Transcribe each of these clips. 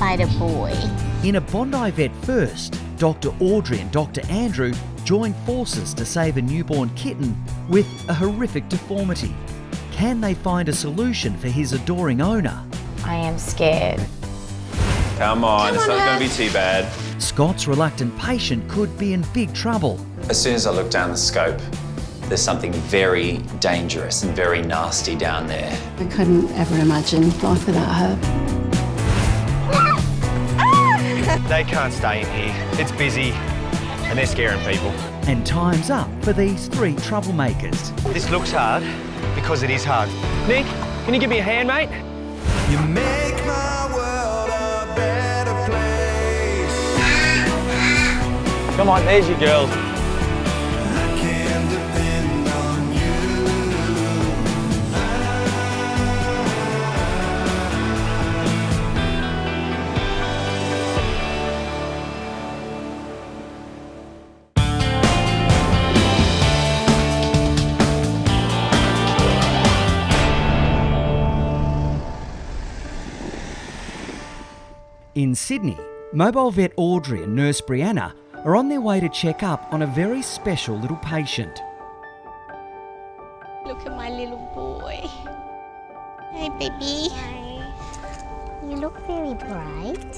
fighter boy. In a Bondi Vet first, Dr. Audrey and Dr. Andrew joined forces to save a newborn kitten with a horrific deformity. Can they find a solution for his adoring owner? I am scared. Come on, it's not going to be too bad. Scott's reluctant patient could be in big trouble. As soon as I look down the scope, there's something very dangerous and very nasty down there. I couldn't ever imagine life without her. They can't stay in here. It's busy and they're scaring people. And time's up for these three troublemakers. This looks hard because it is hard. Nick, can you give me a hand, mate? You make my world a better place. Come on, there's your girl. I can depend on you. In Sydney, mobile vet Audrey and nurse Brianna are on their way to check up on a very special little patient. Look at my little boy. Hey, baby. Hi. You look very bright.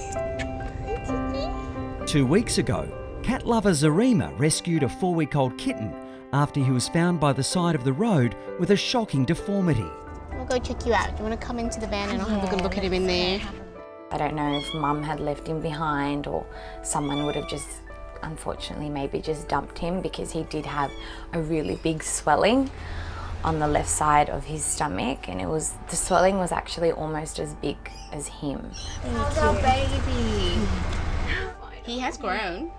2 weeks ago, cat lover Zarima rescued a 4-week-old kitten after he was found by the side of the road with a shocking deformity. We'll go check you out. Do you want to come into the van and I'll have a good look at him in there? I don't know if Mum had left him behind or someone would have just, unfortunately, maybe just dumped him because he did have a really big swelling on the left side of his stomach, and the swelling was actually almost as big as him. How's our baby? He has grown.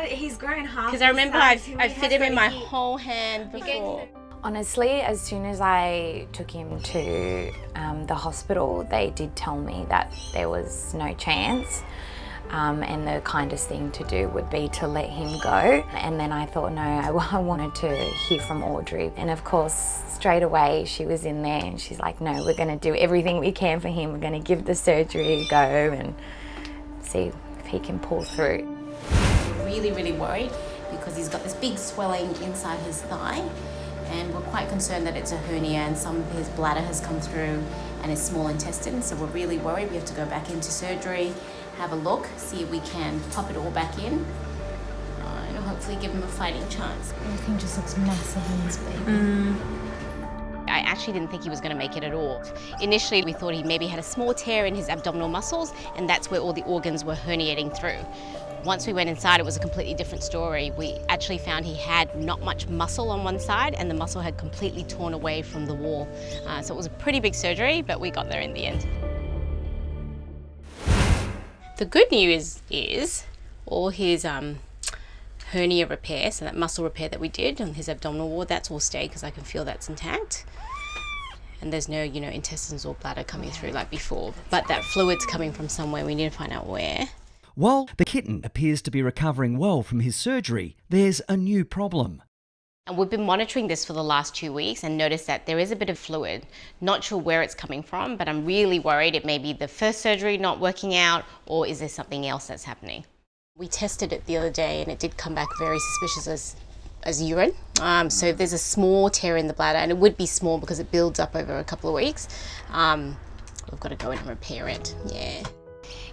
He's grown half. Because I remember I fit him in my whole hand before. Honestly, as soon as I took him to the hospital, they did tell me that there was no chance, and the kindest thing to do would be to let him go. And then I thought, no, I wanted to hear from Audrey. And of course, straight away she was in there and she's like, no, we're going to do everything we can for him. We're going to give the surgery a go and see if he can pull through. Really, really worried because he's got this big swelling inside his thigh. And we're quite concerned that it's a hernia and some of his bladder has come through and his small intestine. So we're really worried. We have to go back into surgery, have a look, see if we can pop it all back in and hopefully give him a fighting chance. Everything just looks massive in this baby. I actually didn't think he was going to make it at all. Initially, we thought he maybe had a small tear in his abdominal muscles and that's where all the organs were herniating through. Once we went inside, it was a completely different story. We actually found he had not much muscle on one side and the muscle had completely torn away from the wall. So it was a pretty big surgery, but we got there in the end. The good news is all his hernia repair, so that muscle repair that we did on his abdominal wall, that's all stayed because I can feel that's intact. And there's no, intestines or bladder coming through like before. But that fluid's coming from somewhere, we need to find out where. While the kitten appears to be recovering well from his surgery, there's a new problem. And we've been monitoring this for the last 2 weeks and noticed that there is a bit of fluid. Not sure where it's coming from, but I'm really worried it may be the first surgery not working out, or is there something else that's happening? We tested it the other day and it did come back very suspicious as urine. So there's a small tear in the bladder, and it would be small because it builds up over a couple of weeks. We've got to go in and repair it, yeah.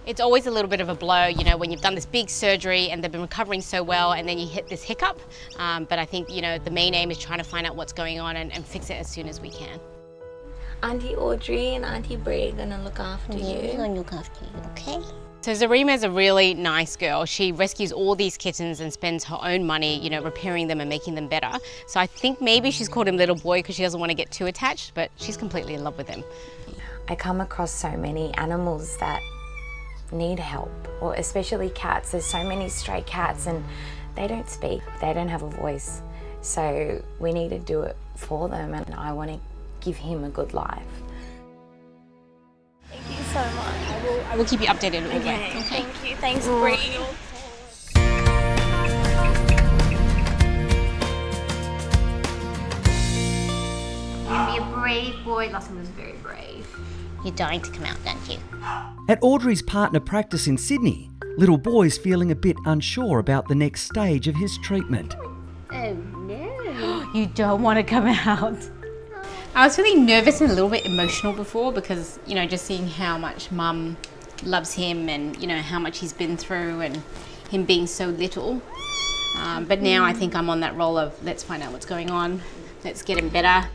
It's always a little bit of a blow, when you've done this big surgery and they've been recovering so well and then you hit this hiccup. But I think, the main aim is trying to find out what's going on and fix it as soon as we can. Auntie Audrey and Auntie Brie are going to look after you. We're going to look after you, okay? So Zarima is a really nice girl. She rescues all these kittens and spends her own money, repairing them and making them better. So I think maybe she's called him little boy because she doesn't want to get too attached, but she's completely in love with him. I come across so many animals that need help, or especially cats. There's so many stray cats and they don't speak, they don't have a voice. So we need to do it for them, and I want to give him a good life. Thank you so much. I will keep you updated all the way. Okay, thank you. Thanks, Brie. Give me a break. brave boy. Last one was very brave. You're dying to come out, don't you? At Audrey's partner practice in Sydney, little boy's feeling a bit unsure about the next stage of his treatment. Oh no. You don't want to come out. I was feeling nervous and a little bit emotional before because, you know, just seeing how much Mum loves him and, you know, how much he's been through and him being so little. But now I think I'm on that role of let's find out what's going on, let's get him better.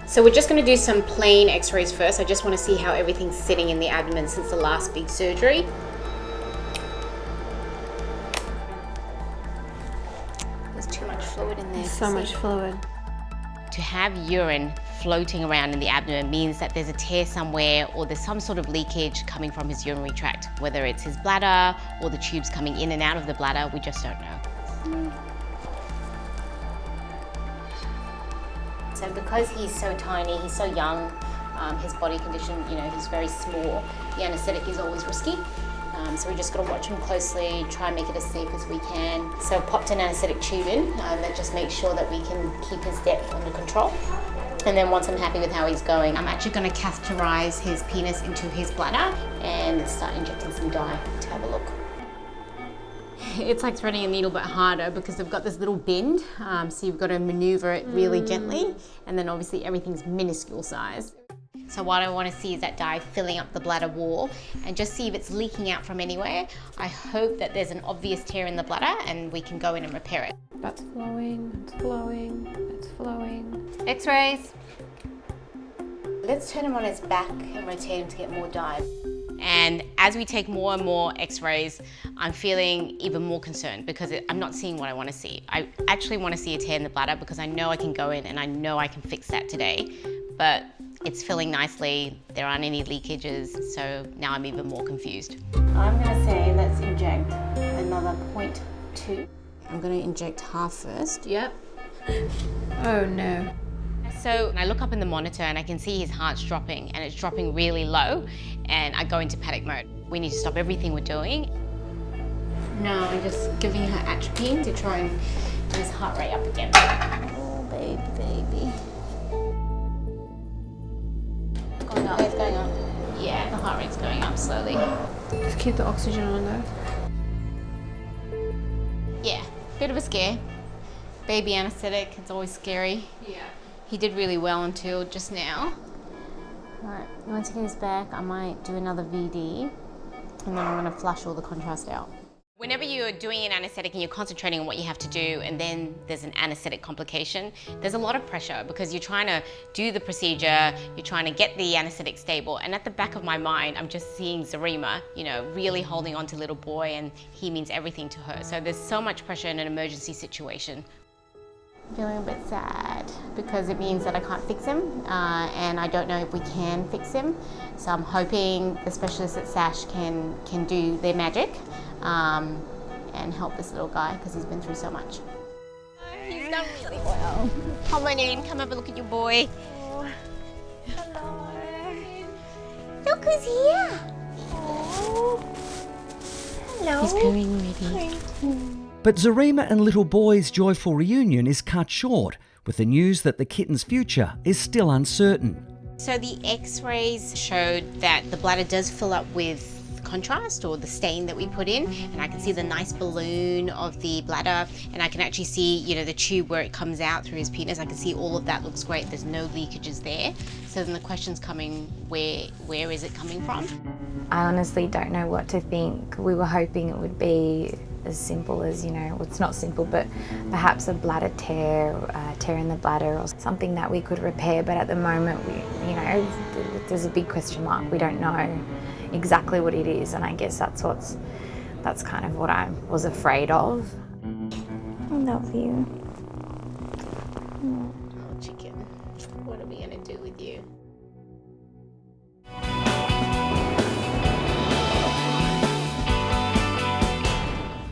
So we're just going to do some plain x-rays first. I just want to see how everything's sitting in the abdomen since the last big surgery. There's too much fluid in there. So much fluid. To have urine floating around in the abdomen means that there's a tear somewhere or there's some sort of leakage coming from his urinary tract, whether it's his bladder or the tubes coming in and out of the bladder, we just don't know. So because he's so tiny, he's so young, his body condition, you know, he's very small, the anaesthetic is always risky. So we just got to watch him closely, try and make it as safe as we can. So I've popped an anaesthetic tube in that just makes sure that we can keep his depth under control. And then once I'm happy with how he's going, I'm actually going to catheterize his penis into his bladder and start injecting some dye to have a look. It's like threading a needle but harder because they've got this little bend, so you've got to maneuver it really gently, and then obviously everything's minuscule size. So what I want to see is that dye filling up the bladder wall and just see if it's leaking out from anywhere. I hope that there's an obvious tear in the bladder and we can go in and repair it. That's flowing, it's flowing, it's flowing. X-rays. Let's turn him on his back and rotate him to get more dye. And as we take more and more x-rays, I'm feeling even more concerned because I'm not seeing what I want to see. I actually want to see a tear in the bladder because I know I can go in and I know I can fix that today. But it's filling nicely, there aren't any leakages, so now I'm even more confused. I'm going to say let's inject another 0.2. I'm going to inject half first. Yep. Oh no. So I look up in the monitor and I can see his heart's dropping and it's dropping really low and I go into panic mode. We need to stop everything we're doing. Now I'm just giving her atropine to try and get his heart rate up again. Oh, baby. Going up. It's going up. Yeah, the heart rate's going up slowly. Just keep the oxygen on though. Yeah, bit of a scare. Baby anesthetic, it's always scary. Yeah. He did really well until just now. Alright, once he gets back, I might do another VD and then I'm going to flush all the contrast out. Whenever you're doing an anaesthetic and you're concentrating on what you have to do and then there's an anaesthetic complication, there's a lot of pressure because you're trying to do the procedure, you're trying to get the anaesthetic stable, and at the back of my mind, I'm just seeing Zarema, you know, really holding on to little boy and he means everything to her. So there's so much pressure in an emergency situation. Feeling a bit sad because it means that I can't fix him and I don't know if we can fix him. So I'm hoping the specialists at SASH can do their magic and help this little guy because he's been through so much. He's done really well. Come on in, come have a look at your boy. Oh. Hello. Look who's here. Oh. Hello. He's pooing already. But Zarema and little boy's joyful reunion is cut short with the news that the kitten's future is still uncertain. So the x-rays showed that the bladder does fill up with contrast or the stain that we put in, and I can see the nice balloon of the bladder, and I can actually see, you know, the tube where it comes out through his penis. I can see all of that looks great. There's no leakages there. So then the question's coming, where is it coming from? I honestly don't know what to think. We were hoping it would be as simple as, you know, well, it's not simple, but perhaps a bladder tear, tear in the bladder or something that we could repair. But at the moment, you know, there's a big question mark. We don't know exactly what it is, and I guess that's kind of what I was afraid of. I love you. Oh, chicken, what are we gonna do with you?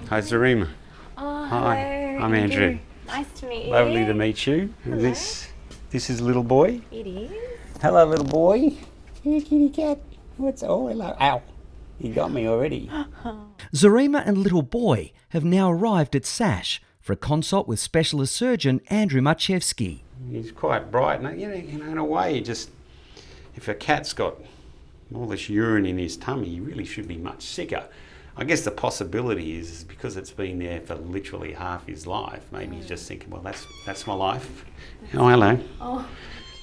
Hi, Zarema. Oh, Hi, hello. I'm Andrew. Nice to meet you. Lovely to meet you. Hello. This is little boy. It is. Hello, little boy. Here, kitty cat. What's hello? Ow! You got me already. Zarema and little boy have now arrived at SASH for a consult with specialist surgeon Andrew Marchevsky. He's quite bright, and in a way, if a cat's got all this urine in his tummy, he really should be much sicker. I guess the possibility is because it's been there for literally half his life. Maybe he's just thinking, well, that's my life. Oh, hello. Oh.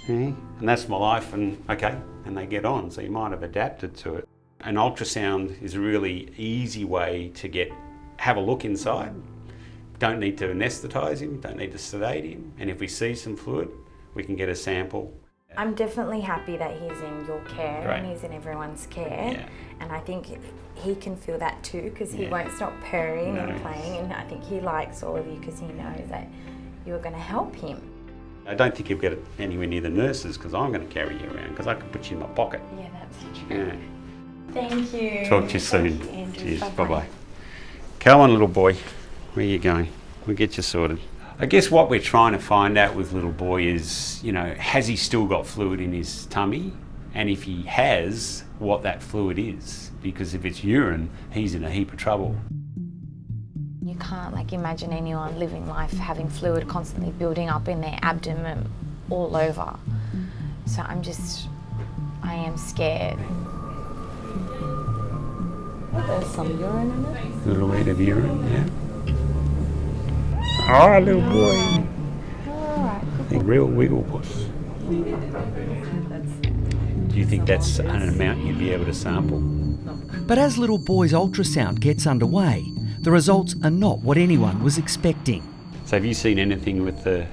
Yeah, and that's my life, and okay, and they get on. So he might have adapted to it. An ultrasound is a really easy way to have a look inside. Don't need to anaesthetise him, don't need to sedate him, and if we see some fluid, we can get a sample. I'm definitely happy that he's in your care. Great. And he's in everyone's care. Yeah. And I think he can feel that too, because he won't stop purring and playing, and I think he likes all of you because he knows that you're going to help him. I don't think you'll get it anywhere near the nurses because I'm going to carry you around because I can put you in my pocket. Yeah, that's true. Yeah. Thank you. Talk to you soon. Thank you, Andrew. Cheers. Bye-bye. Bye-bye. Come on, little boy. Where are you going? We'll get you sorted. I guess what we're trying to find out with little boy is, has he still got fluid in his tummy? And if he has, what that fluid is. Because if it's urine, he's in a heap of trouble. You can't imagine anyone living life having fluid constantly building up in their abdomen all over. So I am scared. There's some urine in it. A little bit of urine, yeah. Oh, little boy. Alright. A real wiggle puss. Do you think that's an amount you'd be able to sample? But as little boy's ultrasound gets underway, the results are not what anyone was expecting. So have you seen anything with the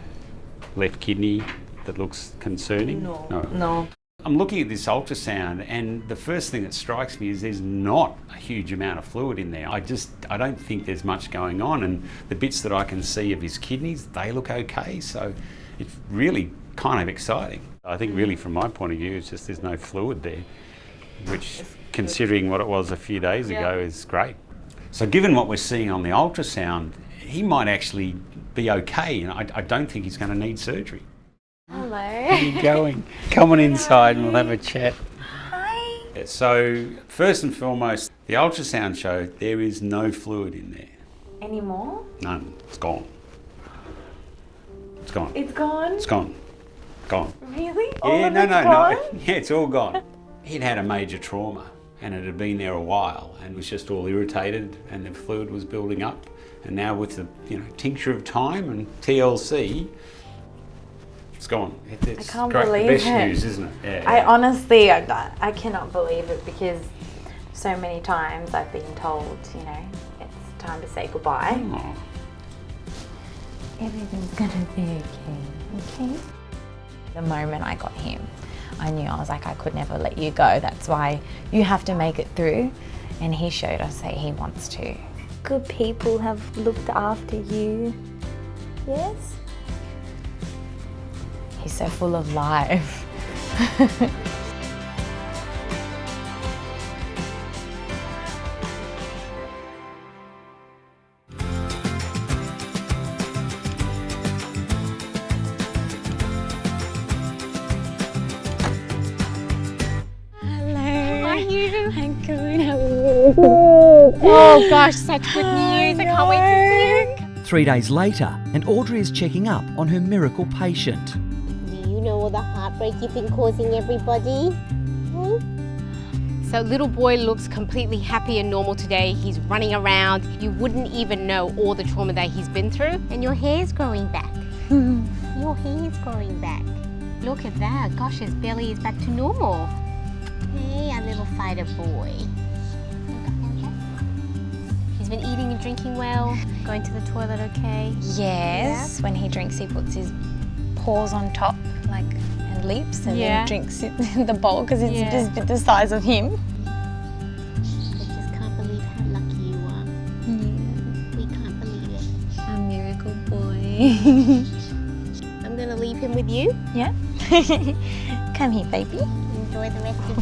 left kidney that looks concerning? No. I'm looking at this ultrasound, and the first thing that strikes me is there's not a huge amount of fluid in there. I don't think there's much going on, and the bits that I can see of his kidneys, they look okay, so it's really kind of exciting. I think really from my point of view, it's just there's no fluid there, which considering what it was a few days ago is great. So given what we're seeing on the ultrasound, he might actually be okay, and I don't think he's going to need surgery. Hello. How are you going? Come on inside and we'll have a chat. Hi. So first and foremost, the ultrasound showed there is no fluid in there. Any more? None. It's gone. It's gone. It's gone? It's gone. Gone. Really? Yeah, All no. gone? Yeah, it's all gone. He'd had a major trauma and it had been there a while and was just all irritated and the fluid was building up. And now with the tincture of time and TLC, it's gone. It's I can't great. believe The best it. news, isn't it? Yeah. I honestly, I cannot believe it because so many times I've been told, it's time to say goodbye. Oh. Everything's gonna be okay, okay? The moment I got him, I knew, I was like, I could never let you go. That's why you have to make it through. And he showed us that he wants to. Good people have looked after you. Yes? He's so full of life. Oh gosh, such good news. I can't wait to see you. 3 days later, and Audrey is checking up on her miracle patient. Do you know all the heartbreak you've been causing everybody? So little boy looks completely happy and normal today. He's running around. You wouldn't even know all the trauma that he's been through. And your hair's growing back. Your hair's growing back. Look at that. Gosh, his belly is back to normal. Hey, our little fighter boy. He's been eating and drinking well, going to the toilet okay? Yes, when he drinks, he puts his paws on top, and leaps, and then drinks it in the bowl because it's just the size of him. I just can't believe how lucky you are. Yeah. We can't believe it. A miracle boy. I'm gonna leave him with you. Yeah. Come here, baby. Enjoy the rest of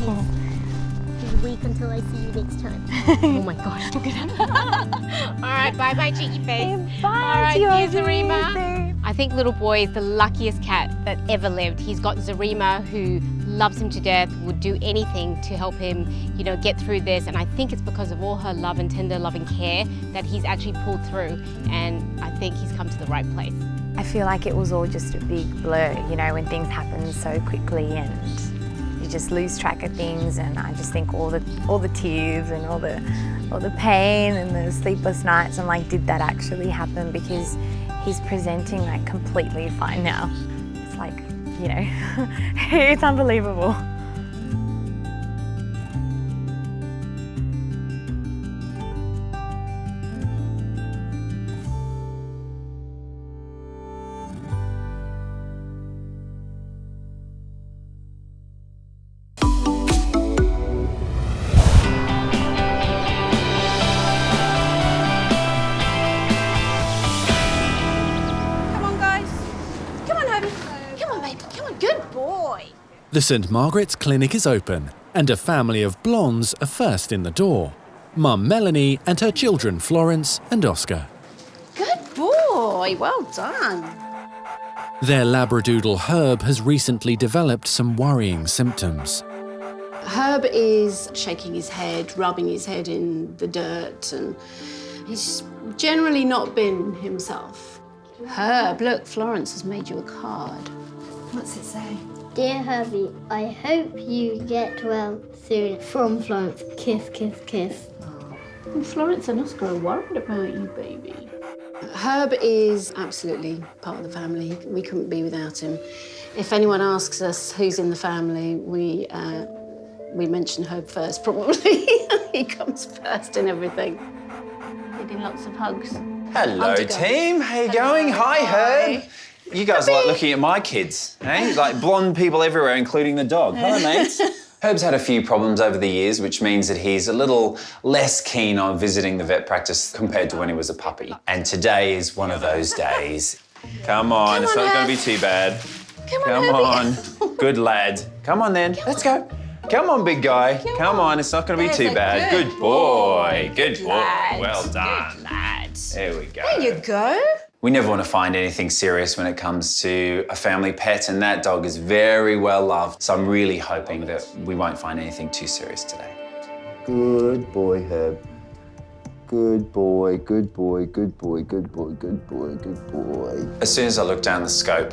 his week until I see you next time. Oh my gosh, look at him. All right, bye-bye, cheeky face. Bye, all right, here's Zarema. Audrey. I think little boy is the luckiest cat that ever lived. He's got Zarema who loves him to death, would do anything to help him, get through this. And I think it's because of all her love and tender loving care that he's actually pulled through. And I think he's come to the right place. I feel like it was all just a big blur, you know, when things happen so quickly and you just lose track of things. And I just think all the tears and all the pain and the sleepless nights, I'm like, did that actually happen? Because he's presenting like completely fine now. It's like, you know, it's unbelievable. The St Margaret's Clinic is open and a family of blondes are first in the door. Mum Melanie and her children Florence and Oscar. Good boy, well done. Their Labradoodle Herb has recently developed some worrying symptoms. Herb is shaking his head, rubbing his head in the dirt, and he's generally not been himself. Herb, look, Florence has made you a card. What's it say? Dear Herbie, I hope you get well soon. From Florence, kiss, kiss, kiss. Well, Florence and Oscar are worried about you, baby. Herb is absolutely part of the family. We couldn't be without him. If anyone asks us who's in the family, we mention Herb first, probably. He comes first in everything. Needing lots of hugs. Hello, team. How you going? Hi, Herb. You guys like looking at my kids, eh? Like blonde people everywhere, including the dog. Hello, mates. Herb's had a few problems over the years, which means that he's a little less keen on visiting the vet practice compared to when he was a puppy. And today is one of those days. Come on, it's not going to be too bad. Come on. Good lad. Come on then, let's go. Come on, big guy. Come on, it's not going to be too bad. Good boy. Good boy. Well done. Good lad. There we go. There you go. We never want to find anything serious when it comes to a family pet, and that dog is very well loved. So I'm really hoping that we won't find anything too serious today. Good boy, Herb. Good boy, good boy, good boy, good boy, good boy, good boy. As soon as I look down the scope,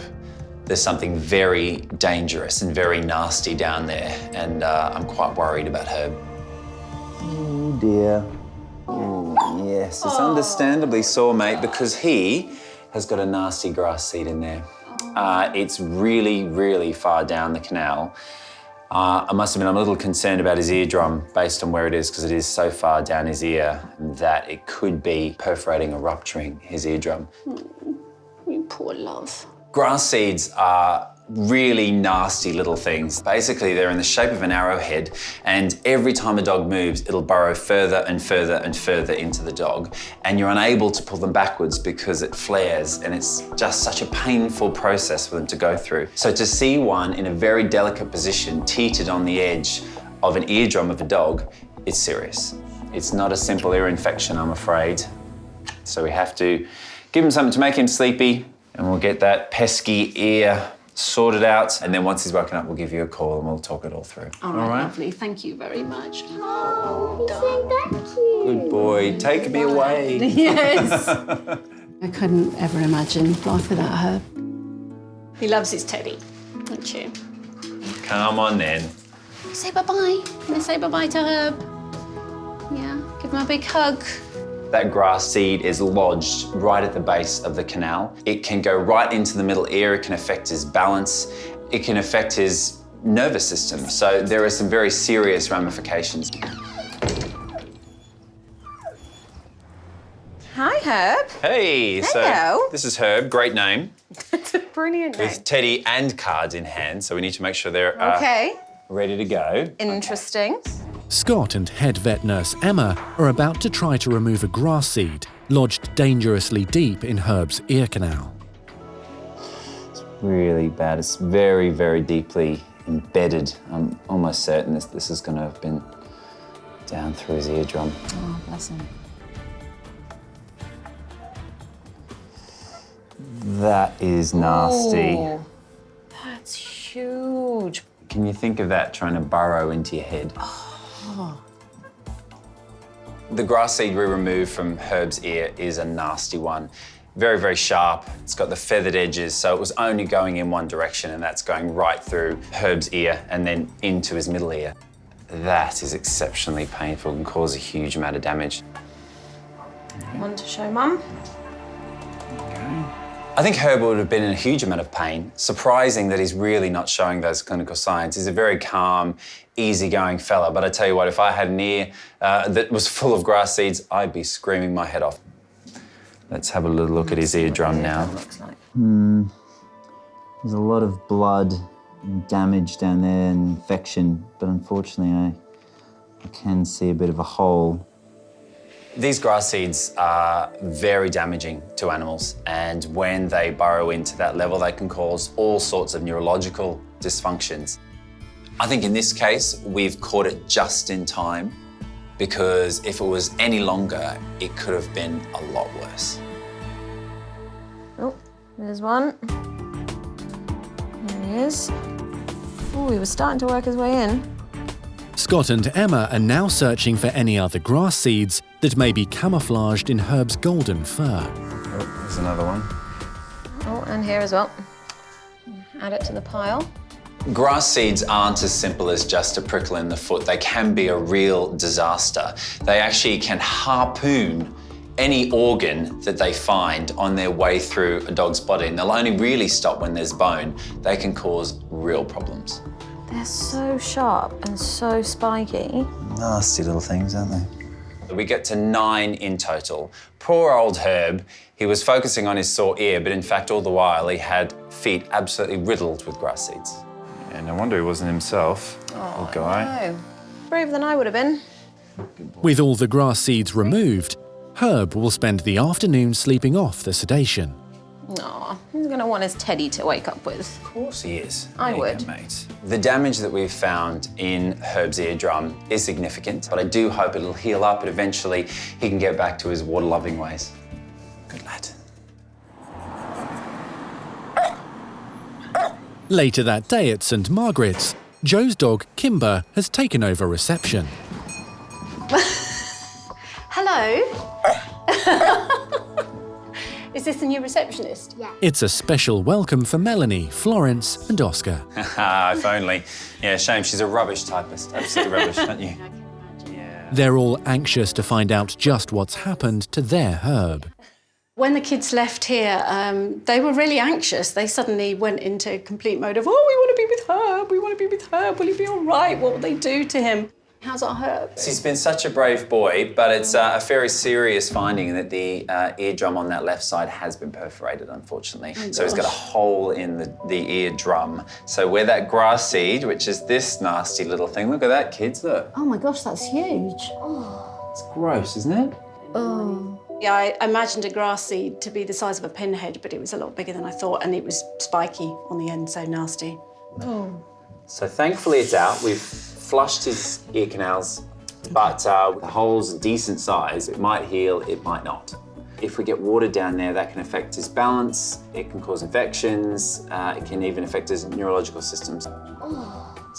there's something very dangerous and very nasty down there, and I'm quite worried about Herb. Oh dear. Oh, yes, it's understandably sore, mate, because he has got a nasty grass seed in there. It's really, really far down the canal. I must admit, I'm a little concerned about his eardrum based on where it is, because it is so far down his ear that it could be perforating or rupturing his eardrum. You poor love. Grass seeds are really nasty little things. Basically, they're in the shape of an arrowhead, and every time a dog moves, it'll burrow further and further and further into the dog, and you're unable to pull them backwards because it flares, and it's just such a painful process for them to go through. So to see one in a very delicate position, teetered on the edge of an eardrum of a dog, it's serious. It's not a simple ear infection, I'm afraid. So we have to give him something to make him sleepy, and we'll get that pesky ear sorted out, and then once he's woken up, we'll give you a call and we'll talk it all through. All right, lovely. Thank you very much. Oh, thank you. Good boy. Take me away. Yes. I couldn't ever imagine life without her. He loves his teddy, don't you? Come on then. Say bye-bye. Can I say bye-bye to Herb? Yeah, give him a big hug. That grass seed is lodged right at the base of the canal. It can go right into the middle ear. It can affect his balance. It can affect his nervous system. So there are some very serious ramifications. Hi, Herb. Hey, Hello. so this is Herb, great name. That's a brilliant name. With Teddy and cards in hand, so we need to make sure they're ready to go. Interesting. Scott and head vet nurse Emma are about to try to remove a grass seed lodged dangerously deep in Herb's ear canal. It's really bad. It's very, very deeply embedded. I'm almost certain this is going to have been down through his eardrum. Oh, bless him. That is nasty. Oh, that's huge. Can you think of that trying to burrow into your head? Oh. The grass seed we removed from Herb's ear is a nasty one. Very, very sharp. It's got the feathered edges, so it was only going in one direction, and that's going right through Herb's ear and then into his middle ear. That is exceptionally painful and cause a huge amount of damage. One to show Mum. I think Herb would have been in a huge amount of pain. Surprising that he's really not showing those clinical signs. He's a very calm, easygoing fella, but I tell you what, if I had an ear that was full of grass seeds, I'd be screaming my head off. Let's have a little look at his eardrum now. There's a lot of blood and damage down there and infection, but unfortunately I can see a bit of a hole. These grass seeds are very damaging to animals, and when they burrow into that level, they can cause all sorts of neurological dysfunctions. I think in this case, we've caught it just in time, because if it was any longer, it could have been a lot worse. Oh, there's one. There he is. Oh, he was starting to work his way in. Scott and Emma are now searching for any other grass seeds that may be camouflaged in Herb's golden fur. Oh, there's another one. Oh, and here as well. Add it to the pile. Grass seeds aren't as simple as just a prickle in the foot. They can be a real disaster. They actually can harpoon any organ that they find on their way through a dog's body, and they'll only really stop when there's bone. They can cause real problems. They're so sharp and so spiky. Nasty little things, aren't they? We get to 9 in total. Poor old Herb, he was focusing on his sore ear, but in fact, all the while, he had feet absolutely riddled with grass seeds. Yeah, no wonder he wasn't himself, Oh, poor guy. no. Braver than I would have been. With all the grass seeds removed, Herb will spend the afternoon sleeping off the sedation. Aw, he's going to want his teddy to wake up with. Of course he is. I There you would. go, mate. The damage that we've found in Herb's eardrum is significant, but I do hope it'll heal up and eventually he can get back to his water-loving ways. Good lad. Later that day at St Margaret's, Joe's dog Kimber has taken over reception. Hello. Is this the new receptionist? Yeah. It's a special welcome for Melanie, Florence and Oscar. If only. Yeah, shame she's a rubbish typist. Absolutely rubbish, aren't you? They're all anxious to find out just what's happened to their Herb. When the kids left here, they were really anxious. They suddenly went into complete mode of, oh, we want to be with Herb, we want to be with Herb, will he be all right? What will they do to him? How's our Herb? He's been such a brave boy, but it's a very serious finding that the eardrum on that left side has been perforated, unfortunately. Oh, so he's got a gosh. hole in the eardrum. So where that grass seed, which is this nasty little thing, look at that, kids, look. Oh my gosh, that's huge. It's gross, isn't it? Oh. Yeah, I imagined a grass seed to be the size of a pinhead, but it was a lot bigger than I thought, and it was spiky on the end, so nasty. Oh. So thankfully it's out. We've flushed his ear canals, but the hole's a decent size. It might heal, it might not. If we get water down there, that can affect his balance, it can cause infections, it can even affect his neurological systems.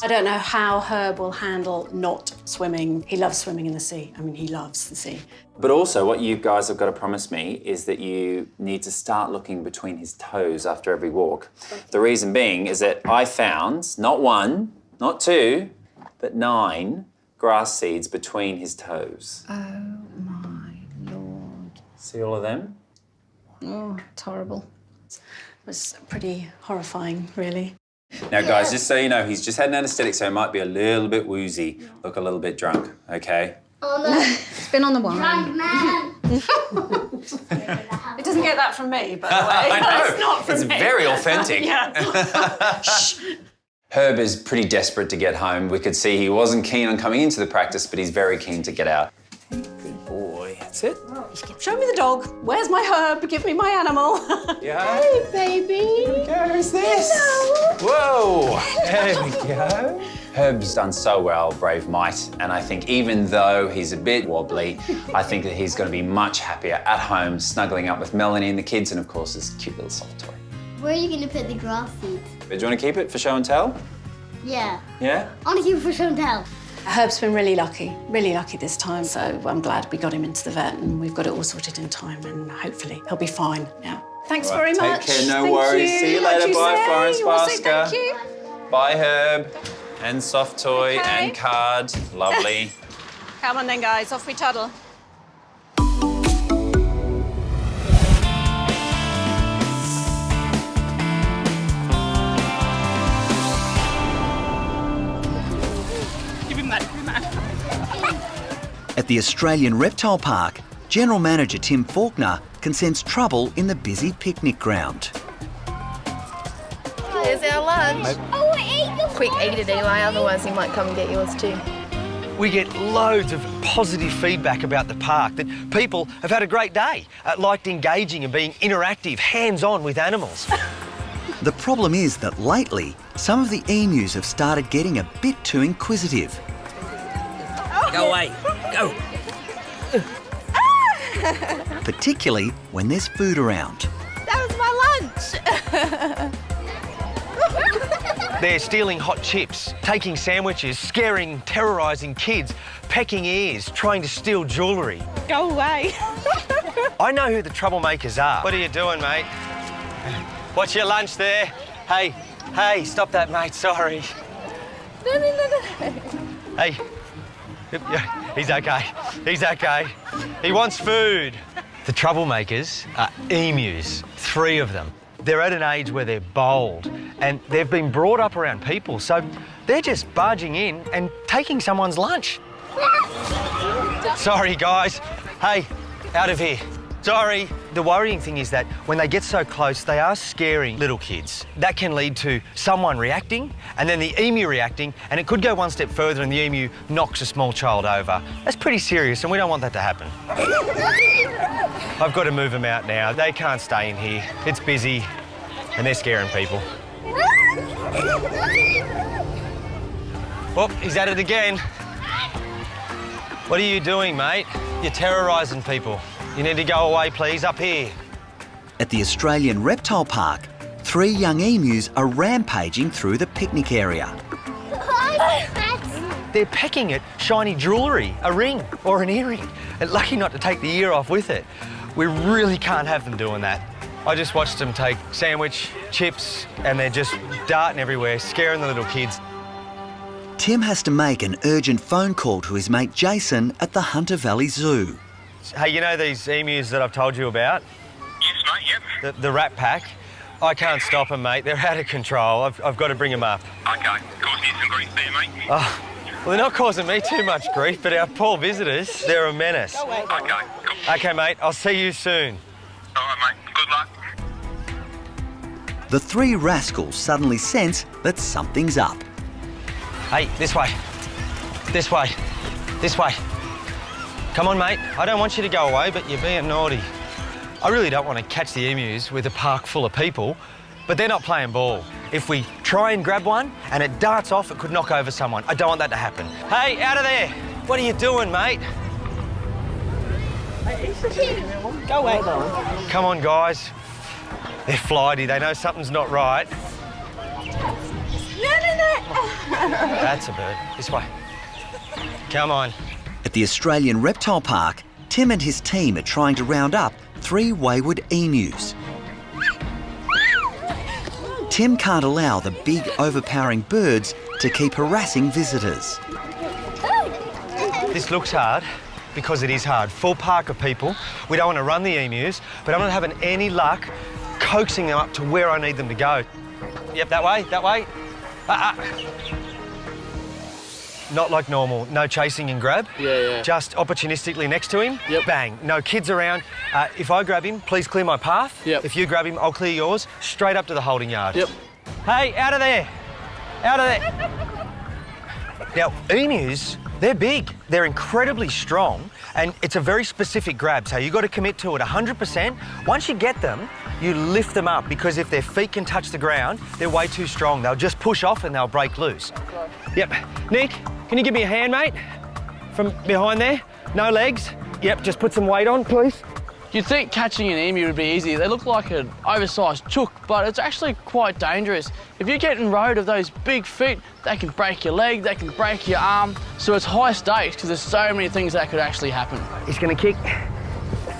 I don't know how Herb will handle not swimming. He loves swimming in the sea. I mean, he loves the sea. But also what you guys have got to promise me is that you need to start looking between his toes after every walk. The reason being is that I found not 1, not 2, but 9 grass seeds between his toes. Oh my Lord. See all of them? Oh, it's horrible. It was pretty horrifying, really. Now guys, just so you know, he's just had an anaesthetic, so he might be a little bit woozy, look a little bit drunk, okay? Oh no. It's been on the wine. Drunk man. It doesn't get that from me, by the way. I know. It's not from It's me. very authentic. Yeah. Herb is pretty desperate to get home. We could see he wasn't keen on coming into the practice, but he's very keen to get out. Good boy, that's it. Show me the dog. Where's my Herb? Give me my animal. Yeah. Hey, baby. Who's this? Hello. Whoa, there we go. Herb's done so well, brave mite, and I think even though he's a bit wobbly, I think that he's going to be much happier at home, snuggling up with Melanie and the kids, and of course his cute little soft toy. Where are you going to put the grass seeds? Do you want to keep it for show and tell? Yeah. Yeah? I want to keep it for show and tell. Herb's been really lucky this time. So I'm glad we got him into the vet and we've got it all sorted in time and hopefully he'll be fine now. Thanks very much. Take care, no worries. See you later. Bye, Florence Basker. Thank you. Bye, Herb. And soft toy and card. Lovely. Come on then, guys, off we toddle. At the Australian Reptile Park, General Manager Tim Faulkner can sense trouble in the busy picnic ground. Here's our lunch. Quick, eat it anyway, otherwise he might come and get yours too. We get loads of positive feedback about the park, that people have had a great day, liked engaging and being interactive, hands-on with animals. The problem is that lately, some of the emus have started getting a bit too inquisitive. Go away, go. Particularly when there's food around. That was my lunch. They're stealing hot chips, taking sandwiches, scaring, terrorising kids, pecking ears, trying to steal jewellery. Go away. I know who the troublemakers are. What are you doing, mate? What's your lunch there? Hey, stop that, mate, sorry. No. Hey, he's okay. He wants food. The troublemakers are emus, 3 of them. They're at an age where they're bold and they've been brought up around people, so they're just barging in and taking someone's lunch. Sorry, guys. Hey, out of here. Sorry. The worrying thing is that when they get so close, they are scaring little kids. That can lead to someone reacting and then the emu reacting, and it could go one step further and the emu knocks a small child over. That's pretty serious and we don't want that to happen. I've got to move them out now. They can't stay in here. It's busy and they're scaring people. Oh, he's at it again. What are you doing, mate? You're terrorising people. You need to go away, please, up here. At the Australian Reptile Park, 3 young emus are rampaging through the picnic area. They're pecking at shiny jewellery, a ring or an earring, and lucky not to take the ear off with it. We really can't have them doing that. I just watched them take sandwich, chips, and they're just darting everywhere, scaring the little kids. Tim has to make an urgent phone call to his mate Jason at the Hunter Valley Zoo. Hey, you know these emus that I've told you about? Yes, mate, yep. The rat pack? I can't stop them, mate. They're out of control. I've got to bring them up. Okay, causing you some grief there, mate. Oh, well, they're not causing me too much grief, but our poor visitors, they're a menace. Okay, cool. Okay, mate, I'll see you soon. All right, mate. Good luck. The 3 rascals suddenly sense that something's up. Hey, this way. This way. This way. Come on, mate. I don't want you to go away, but you're being naughty. I really don't want to catch the emus with a park full of people, but they're not playing ball. If we try and grab one and it darts off, it could knock over someone. I don't want that to happen. Hey, out of there! What are you doing, mate? Go away. Come on, guys. They're flighty. They know something's not right. No. That's a bird. This way. Come on. At the Australian Reptile Park, Tim and his team are trying to round up 3 wayward emus. Tim can't allow the big, overpowering birds to keep harassing visitors. This looks hard because it is hard. Full park of people. We don't want to run the emus, but I'm not having any luck coaxing them up to where I need them to go. Yep, that way, that way. Not like normal. No chasing and grab. Yeah. Just opportunistically next to him. Yep. Bang. No kids around. If I grab him, please clear my path. Yep. If you grab him, I'll clear yours. Straight up to the holding yard. Yep. Hey, out of there. Out of there. Now, emus, they're big. They're incredibly strong, and it's a very specific grab, so you've got to commit to it 100%. Once you get them, you lift them up, because if their feet can touch the ground, they're way too strong. They'll just push off and they'll break loose. Yep. Nick, can you give me a hand, mate? From behind there? No legs? Yep, just put some weight on, please. You'd think catching an emu would be easy. They look like an oversized chook, but it's actually quite dangerous. If you get in road of those big feet, they can break your leg, they can break your arm. So it's high stakes because there's so many things that could actually happen. He's going to kick.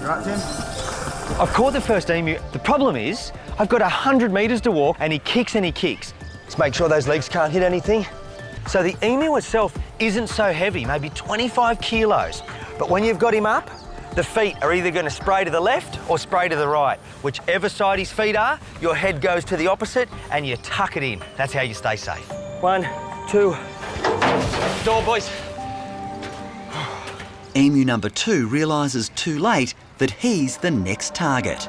Right, Tim? I've caught the first emu. The problem is, I've got 100 metres to walk and he kicks and he kicks. Let's make sure those legs can't hit anything. So the emu itself isn't so heavy, maybe 25 kilos. But when you've got him up, the feet are either going to spray to the left or spray to the right. Whichever side his feet are, your head goes to the opposite and you tuck it in. That's how you stay safe. 1, 2, door, boys. Emu number 2 realises too late that he's the next target.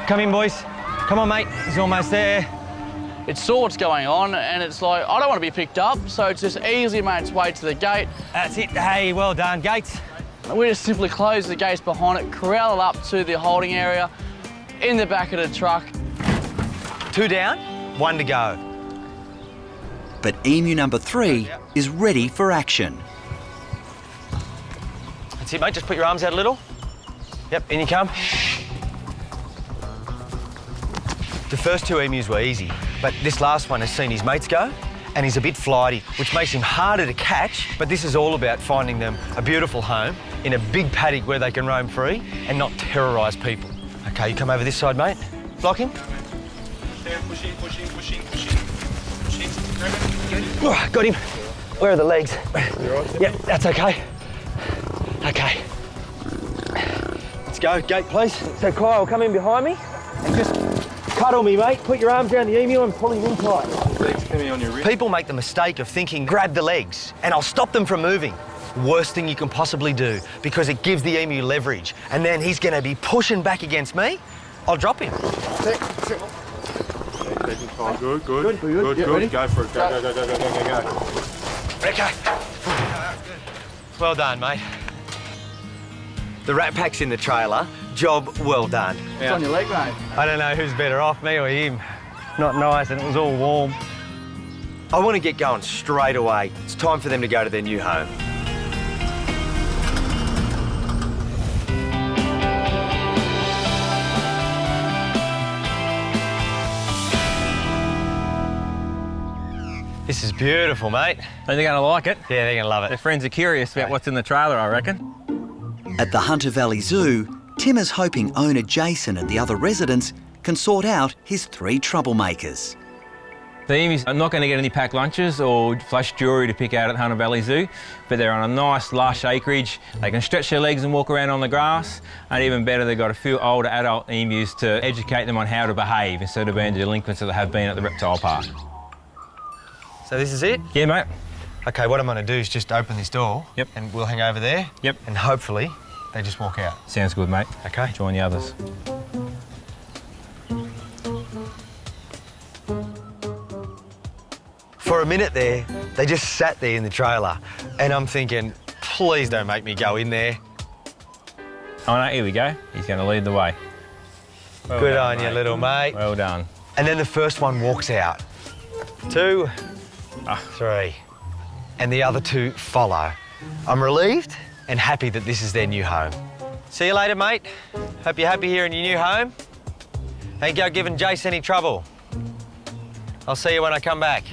Come in, boys. Come on, mate. He's almost there. It saw what's going on and it's like, I don't want to be picked up, so it's just easily made its way to the gate. That's it. Hey, well done, Gates. We just simply close the gates behind it, corral it up to the holding area, in the back of the truck. 2 down, 1 to go. But emu number 3 is ready for action. That's it, mate. Just put your arms out a little. Yep, in you come. The first 2 emus were easy, but this last one has seen his mates go and he's a bit flighty, which makes him harder to catch, but this is all about finding them a beautiful home in a big paddock where they can roam free and not terrorise people. OK, you come over this side, mate. Block him. Push in, push in, push in, push in. Push in. Grab it. Oh, got him. Where are the legs? You all right, Tim? Yeah, that's OK. OK. Let's go. Gate, please. So Kyle, come in behind me and just cuddle me, mate. Put your arms around the emu and pull him in tight. Legs coming on your wrist. People make the mistake of thinking, grab the legs and I'll stop them from moving. Worst thing you can possibly do because it gives the emu leverage and then he's going to be pushing back against me. I'll drop him. Good, good, good. Ready? Go for it. Go. Okay. Well done, mate. The rat pack's in the trailer. Job well done. It's on your leg, mate. I don't know who's better off, me or him. Not nice, and it was all warm. I want to get going straight away. It's time for them to go to their new home. This is beautiful, mate. Think they're going to like it? Yeah, they're going to love it. Their friends are curious about what's in the trailer, I reckon. At the Hunter Valley Zoo, Tim is hoping owner Jason and the other residents can sort out his 3 troublemakers. The emus are not going to get any packed lunches or flash jewellery to pick out at Hunter Valley Zoo, but they're on a nice, lush acreage. They can stretch their legs and walk around on the grass, and even better, they've got a few older adult emus to educate them on how to behave instead of being delinquents that they have been at the reptile park. So this is it? Yeah, mate. OK, what I'm going to do is just open this door. Yep. And we'll hang over there. Yep. And hopefully they just walk out. Sounds good, mate. OK. Join the others. For a minute there, they just sat there in the trailer, and I'm thinking, please don't make me go in there. Oh no, here we go. He's going to lead the way. Well Good done, on you, mate. little mate. Well done. And then the first one walks out. 2, 3, and the other 2 follow. I'm relieved and happy that this is their new home. See you later, mate. Hope you're happy here in your new home. Ain't go giving Jace any trouble. I'll see you when I come back.